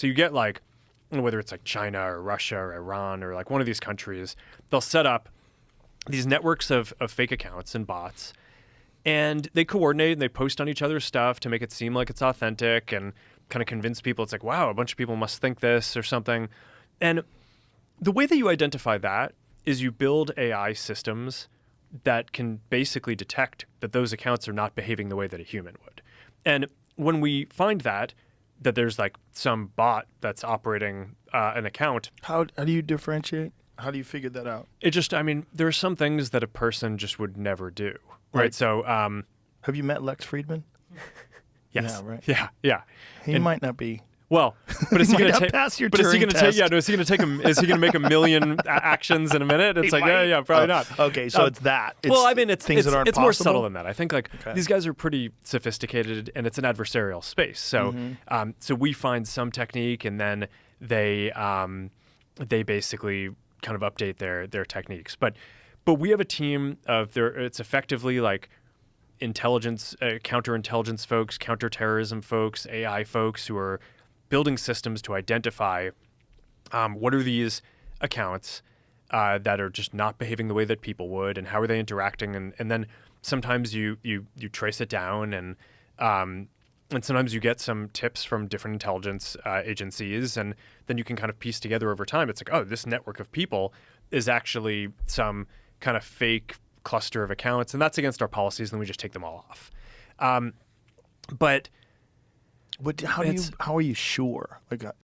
So you get like, whether it's like China or Russia or Iran or like one of these countries, they'll set up these networks of fake accounts and bots, and they coordinate and they post on each other's stuff to make it seem like it's authentic and kind of convince people it's like, wow, a bunch of people must think this or something. And the way that you identify that is you build AI systems that can basically detect that those accounts are not behaving the way that a human would. And when we find that there's like some bot that's operating an account. How do you differentiate? How do you figure that out? It just, I mean, there are some things that a person just would never do. Right. Like, So, have you met Lex Friedman? yes. Yeah, right. Yeah. He might not be. Well, but is he going to take? Pass your But is he Turing going to take? test. Yeah, no. Is he going to take him? Is he going to make a million actions in a minute? It's like, might. yeah, probably not. Okay, so it's that. It's Well, I mean, it's things that aren't more possible? subtle than that. I think like Okay. these guys are pretty sophisticated, and it's an adversarial space. So, so we find some technique, and then they basically kind of update their techniques. But we have a team of it's effectively like intelligence, counterintelligence folks, counterterrorism folks, AI folks who are building systems to identify what are these accounts that are just not behaving the way that people would, and how are they interacting, and then sometimes you trace it down, and sometimes you get some tips from different intelligence agencies, and then you can kind of piece together over time. It's like, oh, this network of people is actually some kind of fake cluster of accounts, and that's against our policies, and then we just take them all off. But How are you sure? Like,